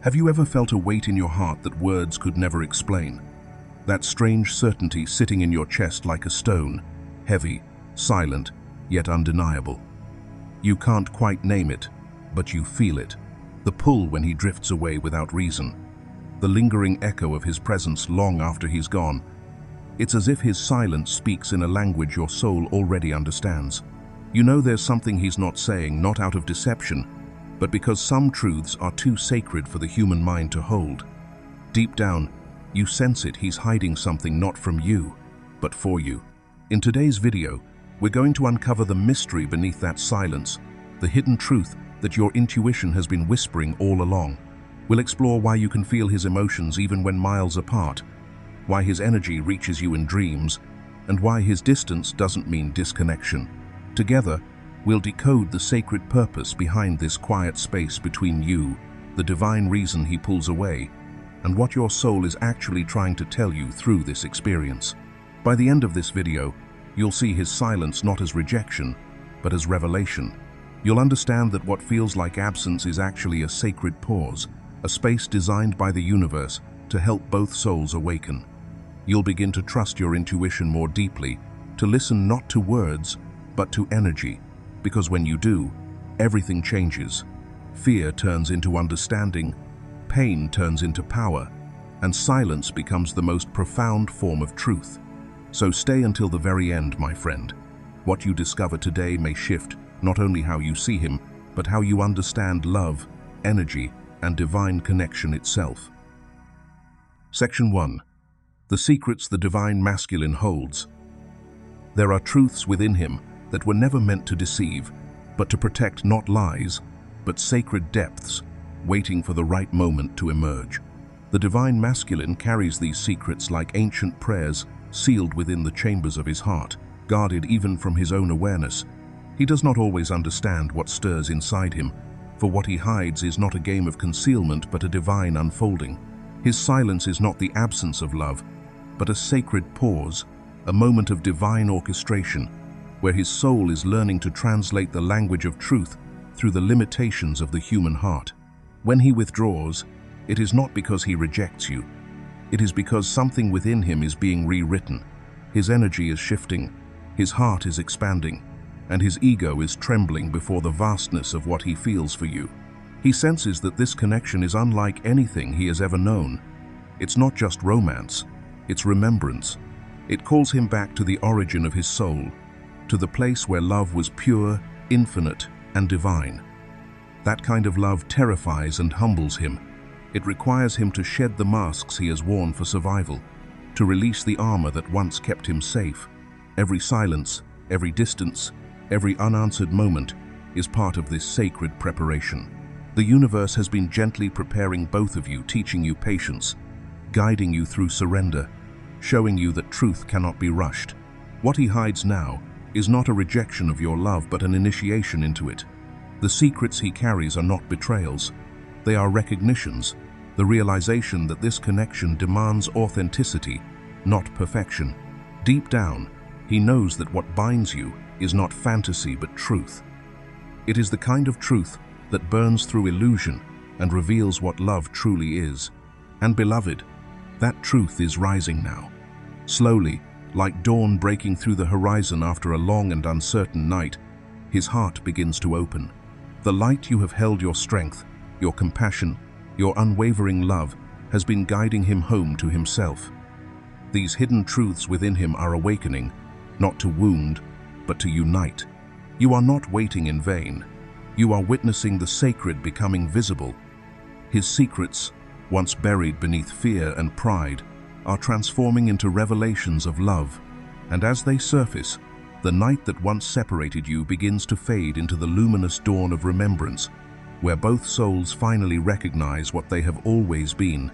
Have you ever felt a weight in your heart that words could never explain? That strange certainty sitting in your chest like a stone, heavy, silent, yet undeniable. You can't quite name it, but you feel it. The pull when he drifts away without reason. The lingering echo of his presence long after he's gone. It's as if his silence speaks in a language your soul already understands. You know there's something he's not saying, not out of deception, but because some truths are too sacred for the human mind to hold. Deep down, you sense it, he's hiding something not from you, but for you. In today's video, we're going to uncover the mystery beneath that silence, the hidden truth that your intuition has been whispering all along. We'll explore why you can feel his emotions even when miles apart, why his energy reaches you in dreams, and why his distance doesn't mean disconnection. Together, we'll decode the sacred purpose behind this quiet space between you, the divine reason he pulls away, and what your soul is actually trying to tell you through this experience. By the end of this video, you'll see his silence not as rejection, but as revelation. You'll understand that what feels like absence is actually a sacred pause, a space designed by the universe to help both souls awaken. You'll begin to trust your intuition more deeply, to listen not to words, but to energy, because when you do, everything changes. Fear turns into understanding, pain turns into power, and silence becomes the most profound form of truth. So stay until the very end, my friend. What you discover today may shift not only how you see him, but how you understand love, energy, and divine connection itself. Section 1. The secrets the divine masculine holds. There are truths within him that were never meant to deceive, but to protect not lies, but sacred depths, waiting for the right moment to emerge. The divine masculine carries these secrets like ancient prayers sealed within the chambers of his heart, guarded even from his own awareness. He does not always understand what stirs inside him, for what he hides is not a game of concealment but a divine unfolding. His silence is not the absence of love, but a sacred pause, a moment of divine orchestration, where his soul is learning to translate the language of truth through the limitations of the human heart. When he withdraws, it is not because he rejects you. It is because something within him is being rewritten. His energy is shifting, his heart is expanding, and his ego is trembling before the vastness of what he feels for you. He senses that this connection is unlike anything he has ever known. It's not just romance, it's remembrance. It calls him back to the origin of his soul, to the place where love was pure, infinite, and divine. That kind of love terrifies and humbles him. It requires him to shed the masks he has worn for survival, to release the armor that once kept him safe. Every silence, every distance, every unanswered moment is part of this sacred preparation. The universe has been gently preparing both of you, teaching you patience, guiding you through surrender, showing you that truth cannot be rushed. What he hides now is not a rejection of your love, but an initiation into it. The secrets he carries are not betrayals. They are recognitions, the realization that this connection demands authenticity, not perfection. Deep down, he knows that what binds you is not fantasy but truth. It is the kind of truth that burns through illusion and reveals what love truly is. And beloved, that truth is rising now. Slowly, like dawn breaking through the horizon after a long and uncertain night, his heart begins to open. The light you have held, your strength, your compassion, your unwavering love, has been guiding him home to himself. These hidden truths within him are awakening, not to wound, but to unite. You are not waiting in vain. You are witnessing the sacred becoming visible. His secrets, once buried beneath fear and pride, are transforming into revelations of love, and as they surface, the night that once separated you begins to fade into the luminous dawn of remembrance, where both souls finally recognize what they have always been,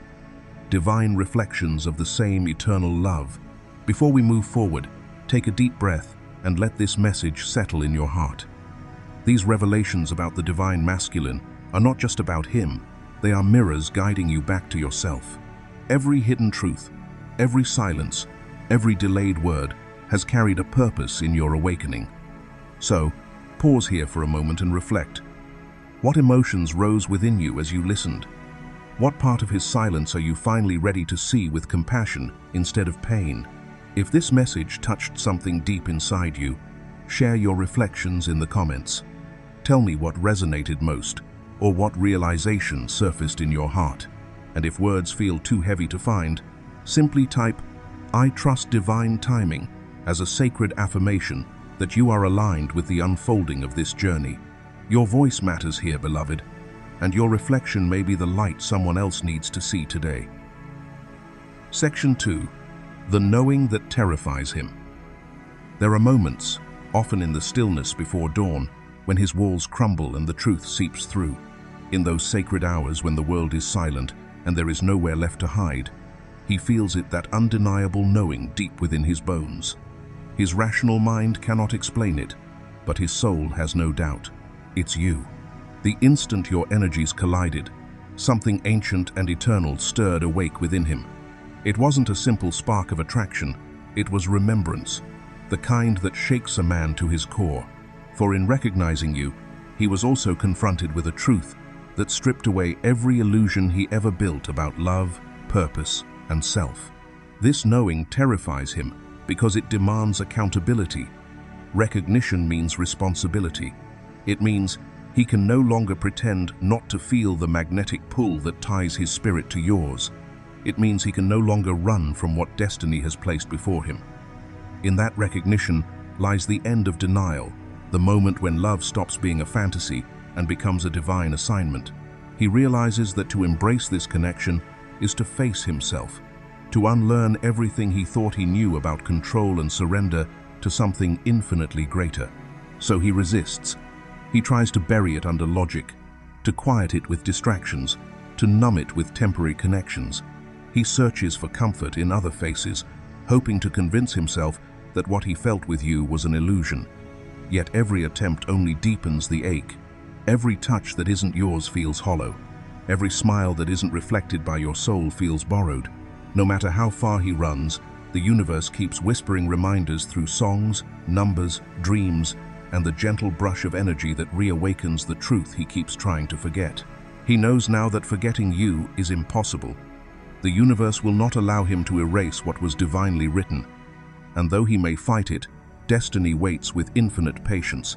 divine reflections of the same eternal love. Before we move forward, take a deep breath and let this message settle in your heart. These revelations about the divine masculine are not just about him, they are mirrors guiding you back to yourself. Every hidden truth, every silence, every delayed word has carried a purpose in your awakening. So, pause here for a moment and reflect. What emotions rose within you as you listened? What part of his silence are you finally ready to see with compassion instead of pain? If this message touched something deep inside you, share your reflections in the comments. Tell me what resonated most, or what realization surfaced in your heart. And if words feel too heavy to find, simply type, "I trust divine timing," as a sacred affirmation that you are aligned with the unfolding of this journey. Your voice matters here, beloved, and your reflection may be the light someone else needs to see today. Section 2. The knowing that terrifies him. There are moments, often in the stillness before dawn, when his walls crumble and the truth seeps through. In those sacred hours when the world is silent and there is nowhere left to hide, he feels it, that undeniable knowing deep within his bones. His rational mind cannot explain it, but his soul has no doubt. It's you. The instant your energies collided, something ancient and eternal stirred awake within him. It wasn't a simple spark of attraction, it was remembrance, the kind that shakes a man to his core. For in recognizing you, he was also confronted with a truth that stripped away every illusion he ever built about love, purpose, and self. This knowing terrifies him because it demands accountability. Recognition means responsibility. It means he can no longer pretend not to feel the magnetic pull that ties his spirit to yours. It means he can no longer run from what destiny has placed before him. In that recognition lies the end of denial, the moment when love stops being a fantasy and becomes a divine assignment. He realizes that to embrace this connection is to face himself, to unlearn everything he thought he knew about control and surrender to something infinitely greater. So he resists. He tries to bury it under logic, to quiet it with distractions, to numb it with temporary connections. He searches for comfort in other faces, hoping to convince himself that what he felt with you was an illusion. Yet every attempt only deepens the ache. Every touch that isn't yours feels hollow. Every smile that isn't reflected by your soul feels borrowed. No matter how far he runs, the universe keeps whispering reminders through songs, numbers, dreams, and the gentle brush of energy that reawakens the truth he keeps trying to forget. He knows now that forgetting you is impossible. The universe will not allow him to erase what was divinely written. And though he may fight it, destiny waits with infinite patience,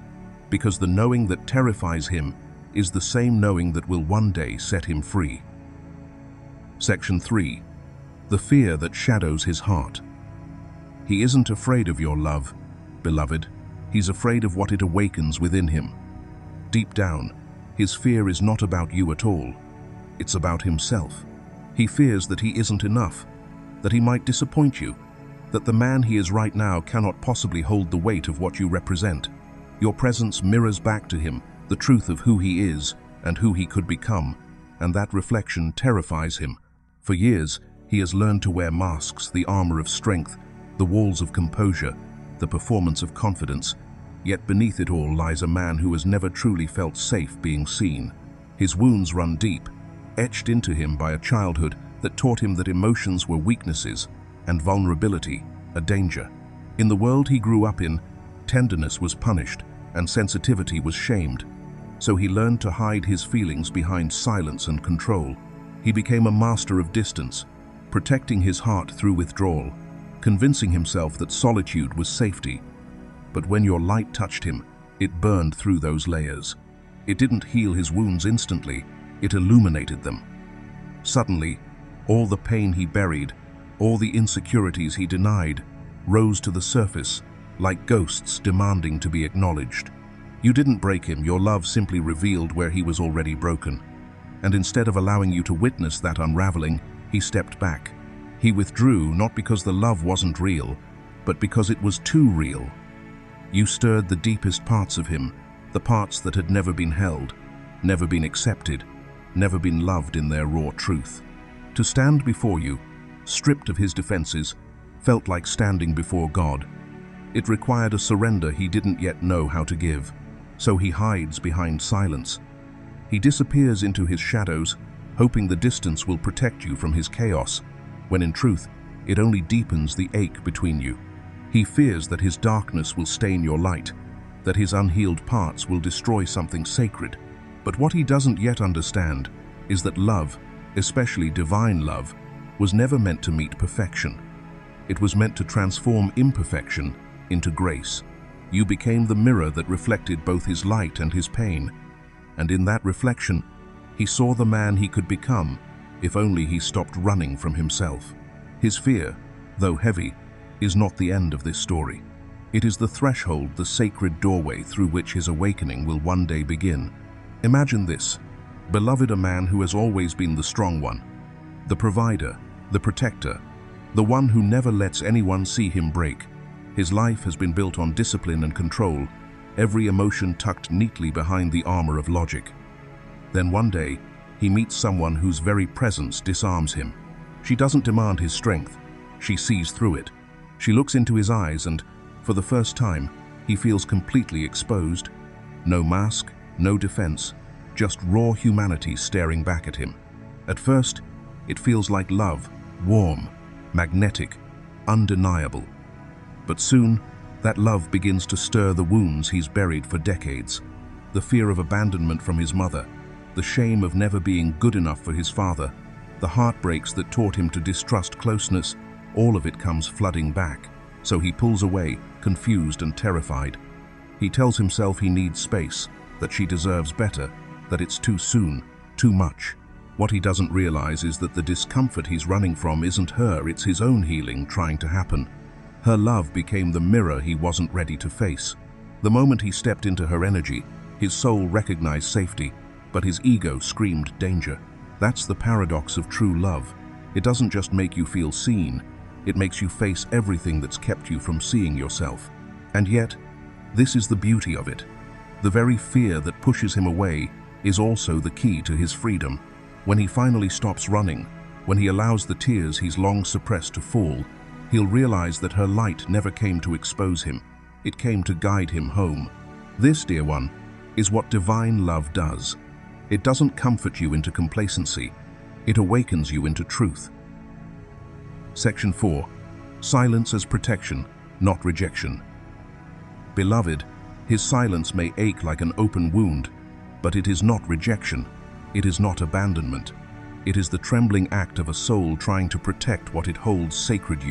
because the knowing that terrifies him is the same knowing that will one day set him free. Section 3. The fear that shadows his heart. He isn't afraid of your love, beloved. He's afraid of what it awakens within him. Deep down, his fear is not about you at all. It's about himself. He fears that he isn't enough, that he might disappoint you, that the man he is right now cannot possibly hold the weight of what you represent. Your presence mirrors back to him the truth of who he is and who he could become, and that reflection terrifies him. For years, he has learned to wear masks, the armor of strength, the walls of composure, the performance of confidence. Yet beneath it all lies a man who has never truly felt safe being seen. His wounds run deep, etched into him by a childhood that taught him that emotions were weaknesses and vulnerability a danger. In the world he grew up in, tenderness was punished and sensitivity was shamed. So he learned to hide his feelings behind silence and control. He became a master of distance, protecting his heart through withdrawal, convincing himself that solitude was safety. But when your light touched him, it burned through those layers. It didn't heal his wounds instantly, it illuminated them. Suddenly, all the pain he buried, all the insecurities he denied, rose to the surface, like ghosts demanding to be acknowledged. You didn't break him, your love simply revealed where he was already broken. And instead of allowing you to witness that unraveling, he stepped back. He withdrew, not because the love wasn't real, but because it was too real. You stirred the deepest parts of him, the parts that had never been held, never been accepted, never been loved in their raw truth. To stand before you, stripped of his defenses, felt like standing before God. It required a surrender he didn't yet know how to give, so he hides behind silence. He disappears into his shadows, hoping the distance will protect you from his chaos, when in truth, it only deepens the ache between you. He fears that his darkness will stain your light, that his unhealed parts will destroy something sacred. But what he doesn't yet understand is that love, especially divine love, was never meant to meet perfection. It was meant to transform imperfection into grace. You became the mirror that reflected both his light and his pain, and in that reflection, he saw the man he could become if only he stopped running from himself. His fear, though heavy, is not the end of this story. It is the threshold, the sacred doorway through which his awakening will one day begin. Imagine this: beloved, a man who has always been the strong one, the provider, the protector, the one who never lets anyone see him break. His life has been built on discipline and control, every emotion tucked neatly behind the armor of logic. Then one day, he meets someone whose very presence disarms him. She doesn't demand his strength, she sees through it. She looks into his eyes and, for the first time, he feels completely exposed. No mask, no defense, just raw humanity staring back at him. At first, it feels like love, warm, magnetic, undeniable. But soon, that love begins to stir the wounds he's buried for decades. The fear of abandonment from his mother, the shame of never being good enough for his father, the heartbreaks that taught him to distrust closeness, all of it comes flooding back. So he pulls away, confused and terrified. He tells himself he needs space, that she deserves better, that it's too soon, too much. What he doesn't realize is that the discomfort he's running from isn't her, it's his own healing trying to happen. Her love became the mirror he wasn't ready to face. The moment he stepped into her energy, his soul recognized safety, but his ego screamed danger. That's the paradox of true love. It doesn't just make you feel seen, it makes you face everything that's kept you from seeing yourself. And yet, this is the beauty of it. The very fear that pushes him away is also the key to his freedom. When he finally stops running, when he allows the tears he's long suppressed to fall, he'll realize that her light never came to expose him. It came to guide him home. This, dear one, is what divine love does. It doesn't comfort you into complacency. It awakens you into truth. Section 4. Silence as protection, not rejection. Beloved, his silence may ache like an open wound, but it is not rejection. It is not abandonment. It is the trembling act of a soul trying to protect what it holds sacred.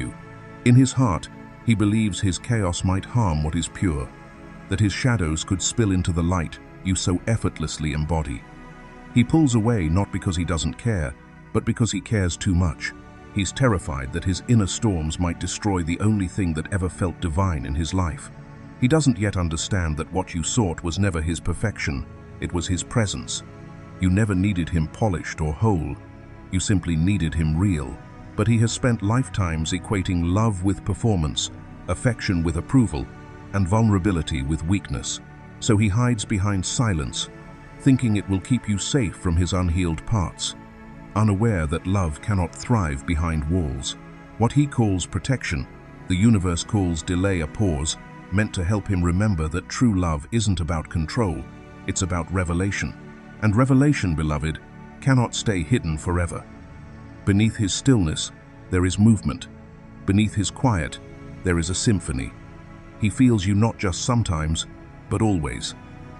In his heart, he believes his chaos might harm what is pure, that his shadows could spill into the light you so effortlessly embody. He pulls away not because he doesn't care, but because he cares too much. He's terrified that his inner storms might destroy the only thing that ever felt divine in his life. He doesn't yet understand that what you sought was never his perfection, it was his presence. You never needed him polished or whole, you simply needed him real. But he has spent lifetimes equating love with performance, affection with approval, and vulnerability with weakness. So he hides behind silence, thinking it will keep you safe from his unhealed parts, unaware that love cannot thrive behind walls. What he calls protection, the universe calls delay, a pause, meant to help him remember that true love isn't about control, it's about revelation. And revelation, beloved, cannot stay hidden forever. Beneath his stillness, there is movement. Beneath his quiet, there is a symphony. He feels you not just sometimes, but always.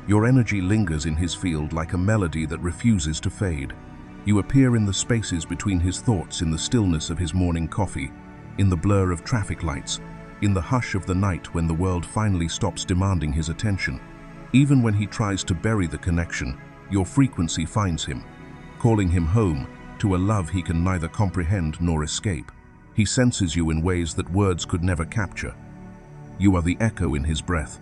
Your energy lingers in his field like a melody that refuses to fade. You appear in the spaces between his thoughts, in the stillness of his morning coffee, in the blur of traffic lights, in the hush of the night when the world finally stops demanding his attention. Even when he tries to bury the connection, your frequency finds him, calling him home to a love he can neither comprehend nor escape. He senses you in ways that words could never capture. You are the echo in his breath,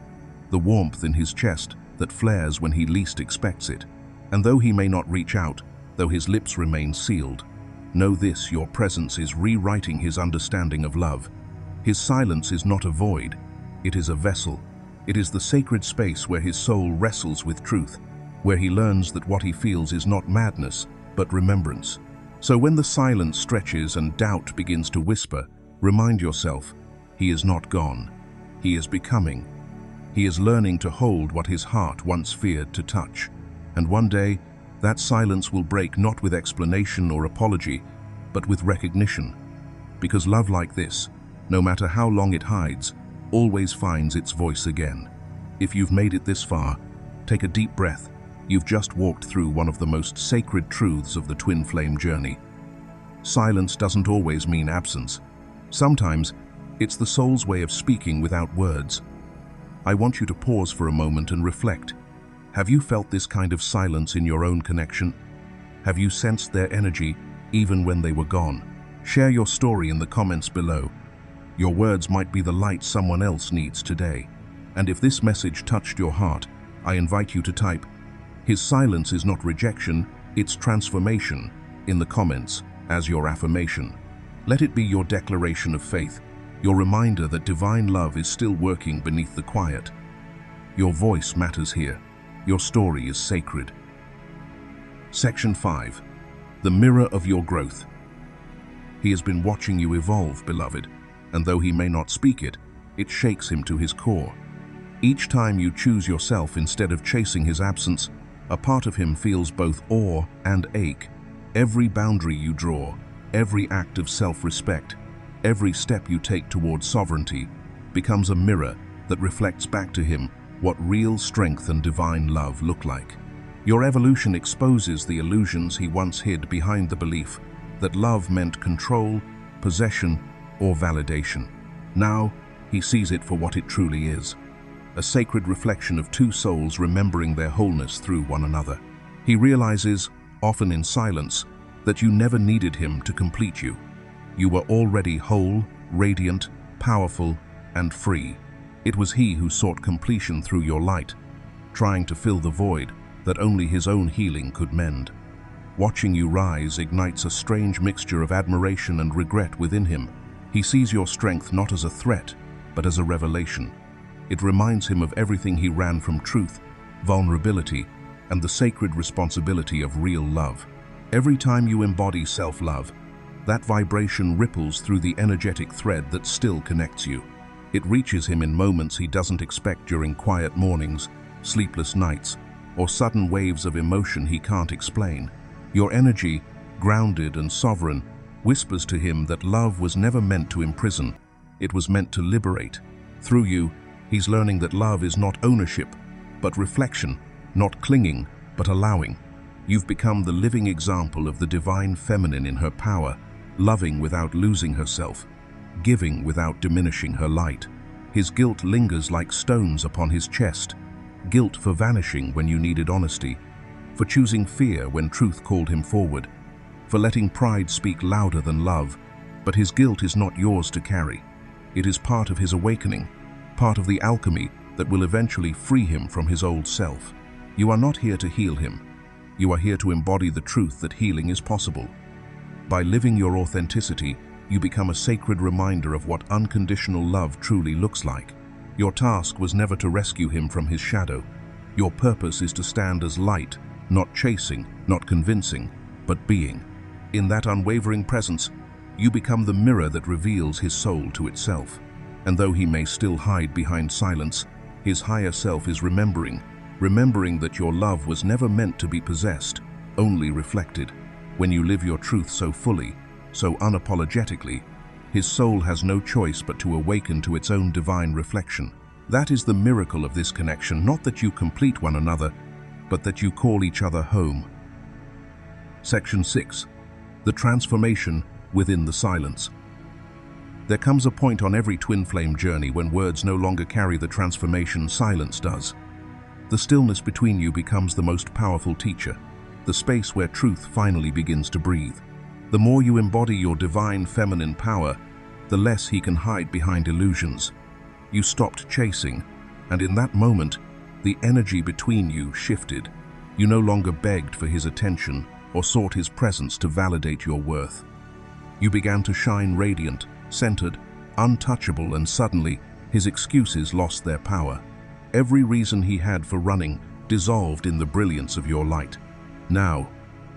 the warmth in his chest that flares when he least expects it. And though he may not reach out, though his lips remain sealed, know this: your presence is rewriting his understanding of love. His silence is not a void, it is a vessel. It is the sacred space where his soul wrestles with truth, where he learns that what he feels is not madness, but remembrance. So when the silence stretches and doubt begins to whisper, remind yourself, he is not gone. He is becoming. He is learning to hold what his heart once feared to touch. And one day, that silence will break not with explanation or apology, but with recognition. Because love like this, no matter how long it hides, always finds its voice again. If you've made it this far, take a deep breath, You've just walked through one of the most sacred truths of the twin flame journey. Silence doesn't always mean absence. Sometimes, it's the soul's way of speaking without words. I want you to pause for a moment and reflect. Have you felt this kind of silence in your own connection? Have you sensed their energy even when they were gone? Share your story in the comments below. Your words might be the light someone else needs today. And if this message touched your heart, I invite you to type, "His silence is not rejection, it's transformation," in the comments as your affirmation. Let it be your declaration of faith, your reminder that divine love is still working beneath the quiet. Your voice matters here. Your story is sacred. Section 5. The mirror of your growth. He has been watching you evolve, beloved, and though he may not speak it, it shakes him to his core. Each time you choose yourself instead of chasing his absence, a part of him feels both awe and ache. Every boundary you draw, every act of self-respect, every step you take towards sovereignty becomes a mirror that reflects back to him what real strength and divine love look like. Your evolution exposes the illusions he once hid behind the belief that love meant control, possession, or validation. Now, he sees it for what it truly is, a sacred reflection of two souls remembering their wholeness through one another. He realizes, often in silence, that you never needed him to complete you. You were already whole, radiant, powerful, and free. It was he who sought completion through your light, trying to fill the void that only his own healing could mend. Watching you rise ignites a strange mixture of admiration and regret within him. He sees your strength not as a threat, but as a revelation. It reminds him of everything he ran from: truth, vulnerability, and the sacred responsibility of real love. Every time you embody self-love, that vibration ripples through the energetic thread that still connects you. It reaches him in moments he doesn't expect, during quiet mornings, sleepless nights, or sudden waves of emotion he can't explain. Your energy, grounded and sovereign, whispers to him that love was never meant to imprison, it was meant to liberate. Through you, he's learning that love is not ownership, but reflection, not clinging, but allowing. You've become the living example of the divine feminine in her power, loving without losing herself, giving without diminishing her light. His guilt lingers like stones upon his chest, guilt for vanishing when you needed honesty, for choosing fear when truth called him forward, for letting pride speak louder than love. But his guilt is not yours to carry. It is part of his awakening, part of the alchemy that will eventually free him from his old self. You are not here to heal him. You are here to embody the truth that healing is possible. By living your authenticity, you become a sacred reminder of what unconditional love truly looks like. Your task was never to rescue him from his shadow. Your purpose is to stand as light, not chasing, not convincing, but being. In that unwavering presence, you become the mirror that reveals his soul to itself. And though he may still hide behind silence, his higher self is remembering that your love was never meant to be possessed, only reflected. When you live your truth so fully, so unapologetically, his soul has no choice but to awaken to its own divine reflection. That is the miracle of this connection, not that you complete one another, but that you call each other home. Section 6. The transformation within the silence. There comes a point on every twin flame journey when words no longer carry the transformation silence does. The stillness between you becomes the most powerful teacher, the space where truth finally begins to breathe. The more you embody your divine feminine power, the less he can hide behind illusions. You stopped chasing, and in that moment, the energy between you shifted. You no longer begged for his attention or sought his presence to validate your worth. You began to shine radiant, centered, untouchable, and suddenly, his excuses lost their power. Every reason he had for running dissolved in the brilliance of your light. Now,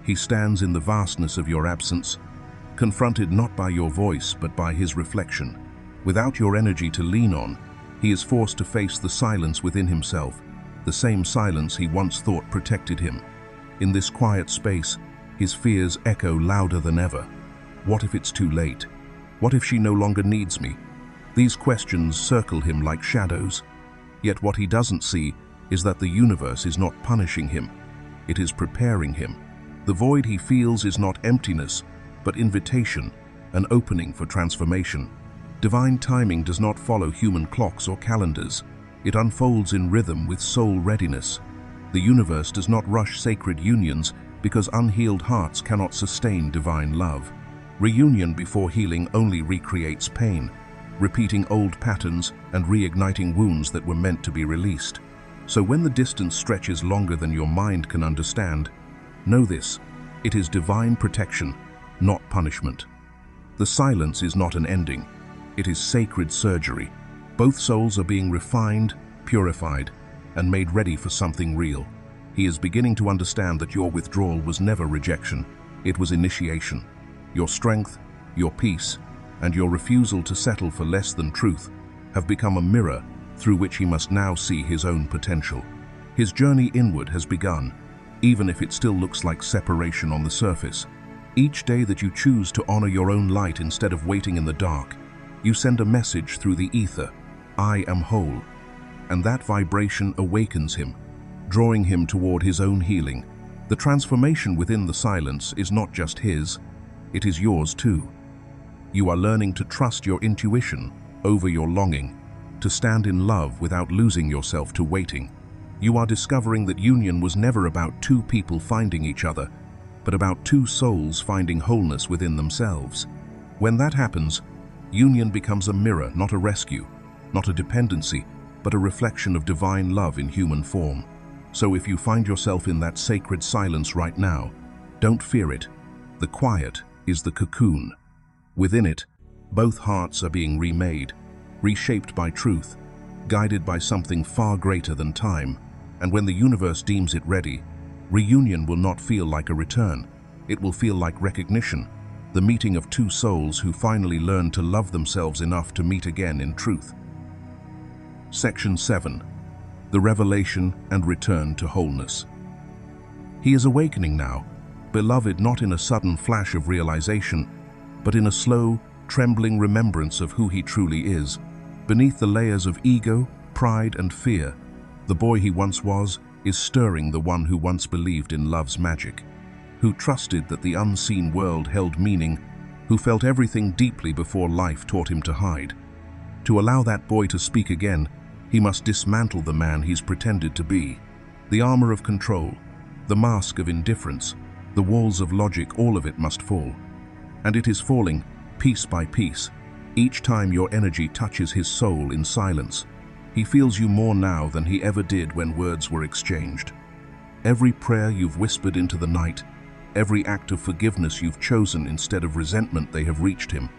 he stands in the vastness of your absence, confronted not by your voice but by his reflection. Without your energy to lean on, he is forced to face the silence within himself, the same silence he once thought protected him. In this quiet space, his fears echo louder than ever. What if it's too late? What if she no longer needs me? These questions circle him like shadows. Yet what he doesn't see is that the universe is not punishing him. it is preparing him. The void he feels is not emptiness, but invitation, an opening for transformation. Divine timing does not follow human clocks or calendars. It unfolds in rhythm with soul readiness. The universe does not rush sacred unions because unhealed hearts cannot sustain divine love. Reunion before healing only recreates pain, repeating old patterns and reigniting wounds that were meant to be released. So when the distance stretches longer than your mind can understand, know this: it is divine protection, not punishment. The silence is not an ending. It is sacred surgery. Both souls are being refined, purified, and made ready for something real. He is beginning to understand that your withdrawal was never rejection. It was initiation. Your strength, your peace, and your refusal to settle for less than truth have become a mirror through which he must now see his own potential. His journey inward has begun, even if it still looks like separation on the surface. Each day that you choose to honor your own light instead of waiting in the dark, you send a message through the ether: I am whole. And that vibration awakens him, drawing him toward his own healing. The transformation within the silence is not just his, it is yours too. You are learning to trust your intuition over your longing, to stand in love without losing yourself to waiting. You are discovering that union was never about two people finding each other, but about two souls finding wholeness within themselves. When that happens, union becomes a mirror, not a rescue, not a dependency, but a reflection of divine love in human form. So if you find yourself in that sacred silence right now, don't fear it. The quiet is the cocoon. Within it, both hearts are being remade, reshaped by truth, guided by something far greater than time. And when the universe deems it ready, reunion will not feel like a return. It will feel like recognition, the meeting of two souls who finally learn to love themselves enough to meet again in truth. Section 7. The Revelation and Return to Wholeness. He is awakening now, beloved, not in a sudden flash of realization, but in a slow, trembling remembrance of who he truly is. Beneath the layers of ego, pride, and fear, the boy he once was is stirring the one who once believed in love's magic, who trusted that the unseen world held meaning, who felt everything deeply before life taught him to hide. To allow that boy to speak again, he must dismantle the man he's pretended to be. The armor of control, the mask of indifference, the walls of logic, all of it must fall. And it is falling, piece by piece, each time your energy touches his soul in silence. He feels you more now than he ever did when words were exchanged. Every prayer you've whispered into the night, every act of forgiveness you've chosen instead of resentment, they have reached him.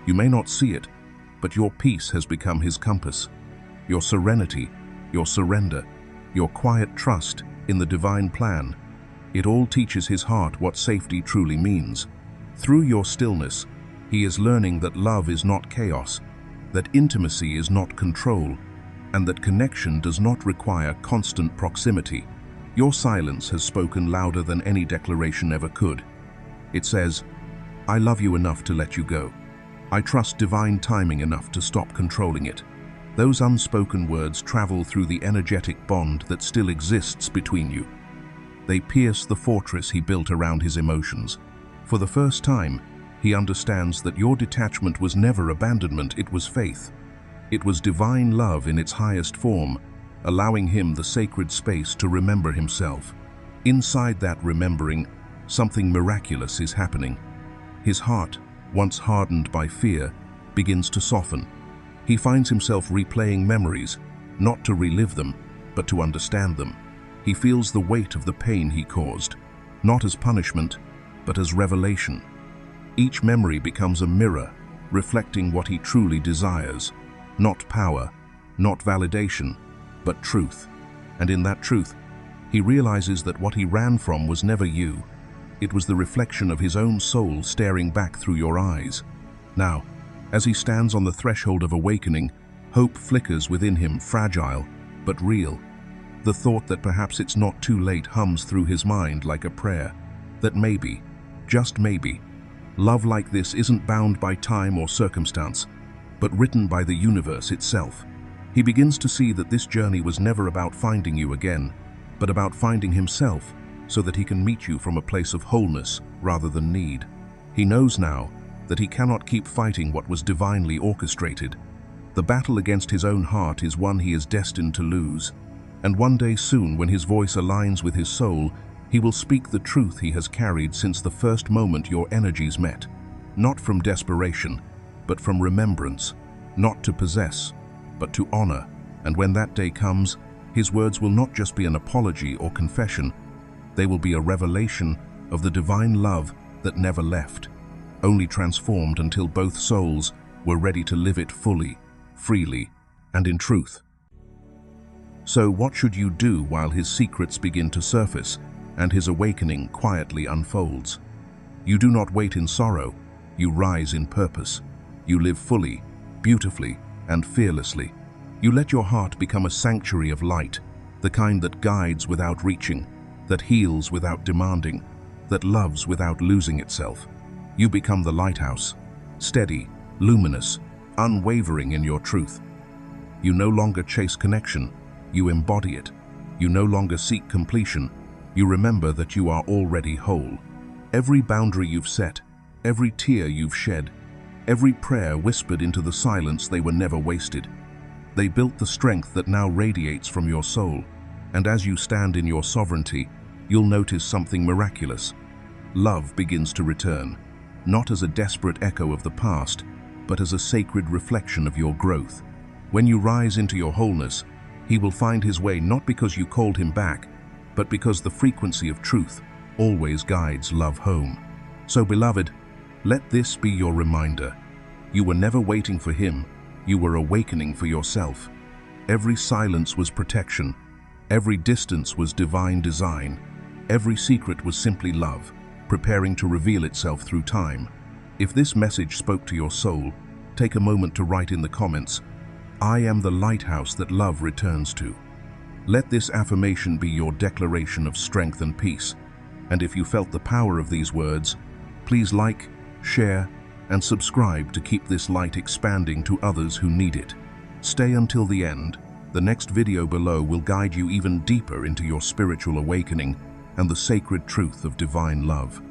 You may not see it, but your peace has become his compass. Your serenity, your surrender, your quiet trust in the divine plan, it all teaches his heart what safety truly means. Through your stillness, he is learning that love is not chaos, that intimacy is not control, and that connection does not require constant proximity. Your silence has spoken louder than any declaration ever could. It says, I love you enough to let you go. I trust divine timing enough to stop controlling it. Those unspoken words travel through the energetic bond that still exists between you. They pierce the fortress he built around his emotions. For the first time, he understands that your detachment was never abandonment, it was faith. It was divine love in its highest form, allowing him the sacred space to remember himself. Inside that remembering, something miraculous is happening. His heart, once hardened by fear, begins to soften. He finds himself replaying memories, not to relive them, but to understand them. He feels the weight of the pain he caused, not as punishment, but as revelation. Each memory becomes a mirror, reflecting what he truly desires. Not power, not validation, but truth. And in that truth, he realizes that what he ran from was never you. It was the reflection of his own soul staring back through your eyes. Now, as he stands on the threshold of awakening, hope flickers within him, fragile, but real. The thought that perhaps it's not too late hums through his mind like a prayer, that maybe, just maybe, love like this isn't bound by time or circumstance, but written by the universe itself. He begins to see that this journey was never about finding you again, but about finding himself, so that he can meet you from a place of wholeness rather than need. He knows now that he cannot keep fighting what was divinely orchestrated. The battle against his own heart is one he is destined to lose. And one day soon, when his voice aligns with his soul, he will speak the truth he has carried since the first moment your energies met. Not from desperation, but from remembrance. Not to possess, but to honor. And when that day comes, his words will not just be an apology or confession. They will be a revelation of the divine love that never left, only transformed until both souls were ready to live it fully, freely, and in truth. So what should you do while his secrets begin to surface and his awakening quietly unfolds? You do not wait in sorrow, you rise in purpose. You live fully, beautifully, and fearlessly. You let your heart become a sanctuary of light, the kind that guides without reaching, that heals without demanding, that loves without losing itself. You become the lighthouse, steady, luminous, unwavering in your truth. You no longer chase connection, you embody it. You no longer seek completion, you remember that you are already whole. Every boundary you've set, every tear you've shed, every prayer whispered into the silence, they were never wasted. They built the strength that now radiates from your soul, and as you stand in your sovereignty, you'll notice something miraculous. Love begins to return, not as a desperate echo of the past, but as a sacred reflection of your growth. When you rise into your wholeness, he will find his way not because you called him back, but because the frequency of truth always guides love home. So, beloved, let this be your reminder. You were never waiting for him, you were awakening for yourself. Every silence was protection, every distance was divine design, every secret was simply love, preparing to reveal itself through time. If this message spoke to your soul, take a moment to write in the comments, "I am the lighthouse that love returns to." Let this affirmation be your declaration of strength and peace. And if you felt the power of these words, please like, share, and subscribe to keep this light expanding to others who need it. Stay until the end. The next video below will guide you even deeper into your spiritual awakening and the sacred truth of divine love.